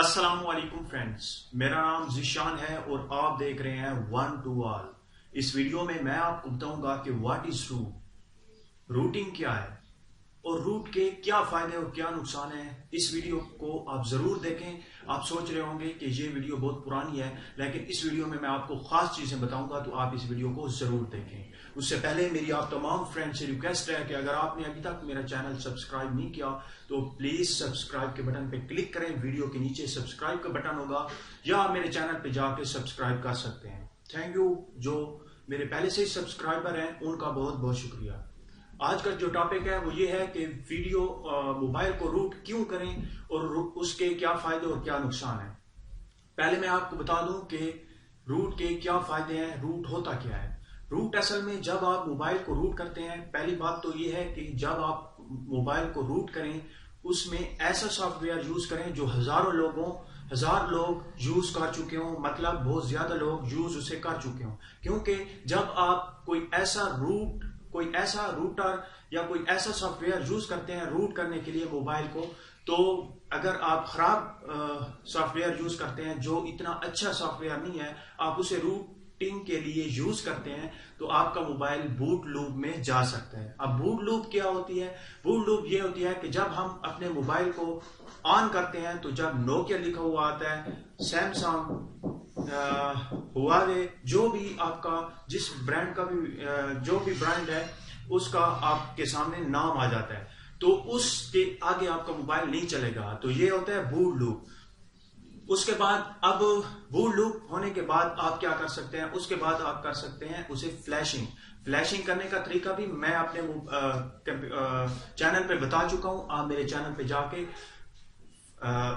अस्सलाम वालेकुम फ्रेंड्स, मेरा नाम ज़ीशान है और आप देख रहे हैं वन टू ऑल। इस वीडियो में मैं आपको बताऊंगा कि व्हाट इज रूटिंग क्या है और रूट के क्या फायदे और क्या नुकसान है। इस वीडियो को आप जरूर देखें। आप सोच रहे होंगे कि ये वीडियो बहुत पुरानी है, लेकिन इस वीडियो में मैं आपको खास चीजें बताऊंगा, तो आप इस वीडियो को जरूर देखें। उससे पहले मेरी आप तमाम फ्रेंड से रिक्वेस्ट है कि अगर आपने अभी तक मेरा चैनल सब्सक्राइब नहीं किया तो प्लीज सब्सक्राइब के बटन पे क्लिक करें। वीडियो के नीचे सब्सक्राइब का बटन होगा या आप मेरे चैनल पे जाके सब्सक्राइब कर सकते हैं। Thank you. जो मेरे पहले से ही सब्सक्राइबर हैं उनका बहुत बहुत शुक्रिया। आज का जो टॉपिक है वो ये है कि मोबाइल को रूट क्यों करें और उसके क्या फायदे और क्या नुकसान है। पहले मैं आपको बता दूं कि रूट के क्या फायदे हैं, रूट होता क्या है। रूट असल में जब आप मोबाइल को रूट करते हैं, पहली बात तो ये है कि जब आप मोबाइल को रूट करें उसमें ऐसा सॉफ्टवेयर यूज करें जो हजार लोग यूज कर चुके हों, मतलब बहुत ज्यादा लोग यूज उसे कर चुके हों। क्योंकि जब आप कोई ऐसा रूटर या कोई ऐसा सॉफ्टवेयर यूज करते हैं रूट करने के लिए मोबाइल को, तो अगर आप खराब सॉफ्टवेयर यूज करते हैं जो इतना अच्छा सॉफ्टवेयर नहीं है, आप उसे रूटिंग के लिए यूज करते हैं, तो आपका मोबाइल बूट लूप में जा सकता है। अब बूट लूप क्या होती है? बूट लूप ये होती है कि जब हम अपने मोबाइल को ऑन करते हैं तो जब नोकिया लिखा हुआ आता है, सैमसंग, हुआवे, जो भी आपका जिस ब्रांड का भी जो भी ब्रांड है उसका आपके सामने नाम आ जाता है, तो उसके आगे आपका मोबाइल नहीं चलेगा। तो ये होता है बूट लूप। उसके बाद अब बूट लूप होने के बाद आप क्या कर सकते हैं? उसके बाद आप कर सकते हैं उसे फ्लैशिंग करने का तरीका भी मैं अपने चैनल पे बता चुका हूं। आप मेरे चैनल पे जाके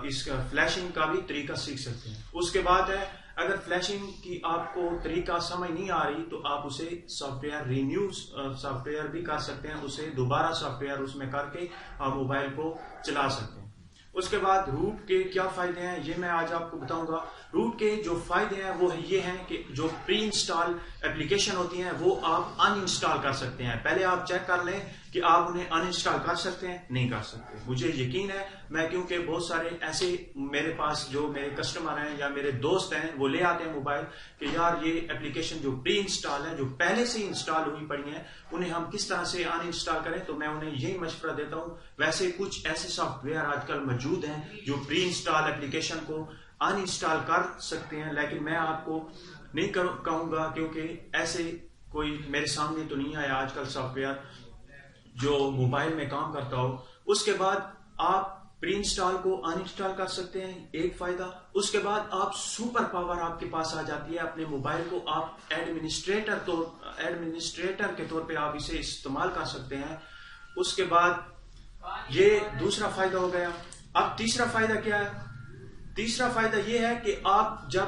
इसका फ्लैशिंग का भी तरीका सीख सकते हैं। उसके बाद है, अगर फ्लैशिंग की आपको तरीका समझ नहीं आ रही तो आप उसे सॉफ्टवेयर भी कर सकते हैं। उसे दोबारा सॉफ्टवेयर उसमें करके आप मोबाइल को चला सकते हैं। उसके बाद रूट के क्या फायदे हैं ये मैं आज आपको बताऊंगा। रूट के जो फायदे हैं वो ये हैं कि जो प्री इंस्टॉल एप्लीकेशन होती हैं वो आप अनइंस्टॉल कर सकते हैं। पहले आप चेक कर लें कि आप उन्हें अनइंस्टॉल कर सकते हैं, नहीं कर सकते। मुझे यकीन है, मैं क्योंकि बहुत सारे ऐसे मेरे पास जो मेरे कस्टमर हैं या मेरे दोस्त हैं वो ले आते हैं मोबाइल कि यार ये एप्लीकेशन जो प्री इंस्टॉल है, जो पहले से इंस्टॉल हुई पड़ी हैं, उन्हें हम किस तरह से अनइंस्टॉल करें। तो मैं उन्हें यही मशवरा देता हूं। वैसे कुछ ऐसे सॉफ्टवेयर आजकल मौजूद हैं जो प्री इंस्टॉल एप्लीकेशन को अनइंस्टॉल कर सकते हैं, लेकिन मैं आपको नहीं कहूंगा क्योंकि ऐसे कोई मेरे सामने तो नहीं आया आजकल सॉफ्टवेयर जो मोबाइल में काम करता हो। उसके बाद आप प्री इंस्टॉल को अनइंस्टॉल कर सकते हैं, एक फायदा। उसके बाद आप सुपर पावर आपके पास आ जाती है। अपने मोबाइल को आप एडमिनिस्ट्रेटर के तौर पे आप इसे इस्तेमाल कर सकते हैं। उसके बाद ये दूसरा फायदा हो गया। अब तीसरा फायदा क्या है? तीसरा फायदा ये है कि आप जब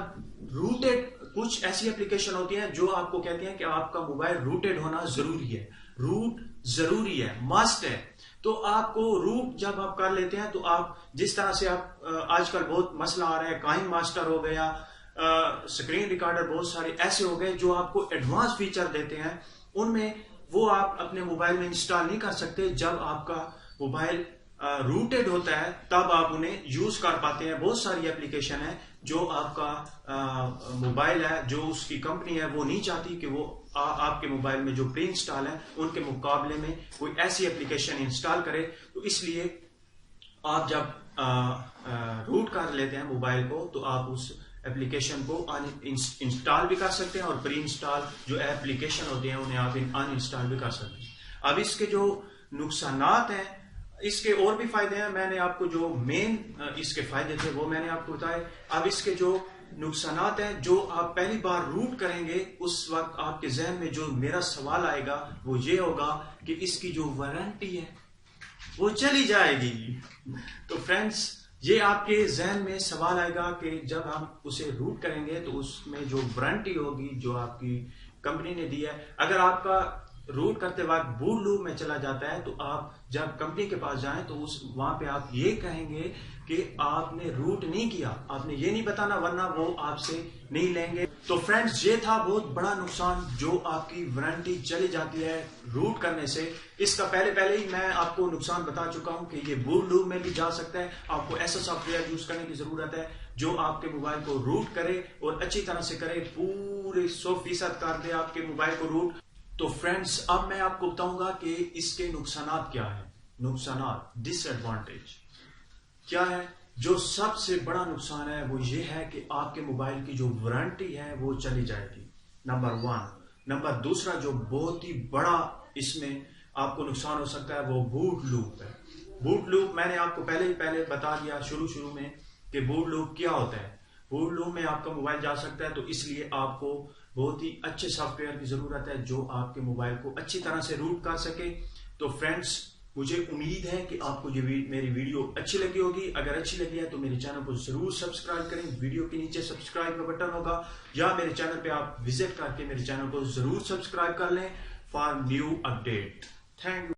रूटेड, कुछ ऐसी एप्लीकेशन होती हैं जो आपको कहती हैं कि आपका मोबाइल रूटेड होना जरूरी है, रूट जरूरी है, मस्ट है। तो आपको रूट जब आप कर लेते हैं तो आप जिस तरह से आप आजकल बहुत मसला आ रहा है, काइन मास्टर हो गया, स्क्रीन रिकॉर्डर, बहुत सारे ऐसे हो गए जो आपको एडवांस फीचर देते हैं, उनमें वो आप अपने मोबाइल में इंस्टॉल नहीं कर सकते। जब आपका मोबाइल रूटेड होता है तब आप उन्हें यूज कर पाते हैं। बहुत सारी एप्लीकेशन है जो आपका मोबाइल है, जो उसकी कंपनी है, वो नहीं चाहती कि वो आपके मोबाइल में जो प्री इंस्टॉल है उनके मुकाबले में कोई ऐसी एप्लीकेशन इंस्टॉल करे। तो इसलिए आप जब रूट कर लेते हैं मोबाइल को तो आप उस एप्लीकेशन को इंस्टॉल भी कर सकते हैं और प्री इंस्टॉल जो एप्लीकेशन होती हैं उन्हें आप अनइंस्टॉल भी कर सकते हैं। अब इसके जो नुकसानात हैं, इसके और भी फायदे हैं। मैंने आपको जो मेन इसके फायदे थे वो मैंने आपको बताए। अब इसके जो नुकसानात हैं, जो आप पहली बार रूट करेंगे उस वक्त आपके जहन में जो मेरा सवाल आएगा वो ये होगा कि इसकी जो वारंटी है वो चली जाएगी। तो फ्रेंड्स, ये आपके जहन में सवाल आएगा कि जब हम उसे रूट करेंगे तो उसमें जो वारंटी होगी जो आपकी कंपनी ने दी है, अगर आपका روٹ کرتے وقت بوٹ لوپ میں چلا جاتا ہے تو آپ جب کمپنی کے پاس جائیں تو وہاں پہ آپ یہ کہیں گے کہ آپ نے روٹ نہیں کیا، آپ نے یہ نہیں بتانا ورنہ وہ آپ سے نہیں لیں گے۔ تو فرینڈز یہ تھا بہت بڑا نقصان جو آپ کی وارنٹی چلی جاتی ہے روٹ کرنے سے۔ اس کا پہلے ہی میں آپ کو نقصان بتا چکا ہوں کہ یہ بوٹ لوپ میں بھی جا سکتا ہے۔ آپ کو ایسا سافٹ ویئر یوز کرنے کی ضرورت ہے جو آپ کے موبائل کو روٹ کرے اور اچھی طرح سے کرے، پورے 100% کر دے آپ کے موبائل کو روٹ۔ تو فرینڈز اب میں آپ کو بتاؤں گا کہ اس کے نقصانات کیا ہیں۔ نقصانات، ڈس ایڈوانٹیج کیا ہے؟ جو سب سے بڑا نقصان ہے وہ یہ ہے کہ آپ کے موبائل کی جو وارنٹی ہے وہ چلی جائے گی، نمبر 1۔ نمبر دوسرا جو بہت ہی بڑا اس میں آپ کو نقصان ہو سکتا ہے وہ بوٹ لوپ ہے۔ بوٹ لوپ میں نے آپ کو پہلے بتا دیا شروع میں کہ بوٹ لوپ کیا ہوتا ہے۔ بوٹ لوپ میں آپ کا موبائل جا سکتا ہے، تو اس لیے آپ کو بہت ہی اچھے سافٹ ویئر کی ضرورت ہے جو آپ کے موبائل کو اچھی طرح سے روٹ کر سکے۔ تو فرینڈز مجھے امید ہے کہ آپ کو یہ میری ویڈیو اچھی لگی ہوگی۔ اگر اچھی لگی ہے تو میرے چینل کو ضرور سبسکرائب کریں، ویڈیو کے نیچے سبسکرائب کا بٹن ہوگا، یا میرے چینل پہ آپ وزٹ کر کے میرے چینل کو ضرور سبسکرائب کر لیں for new update. Thank you.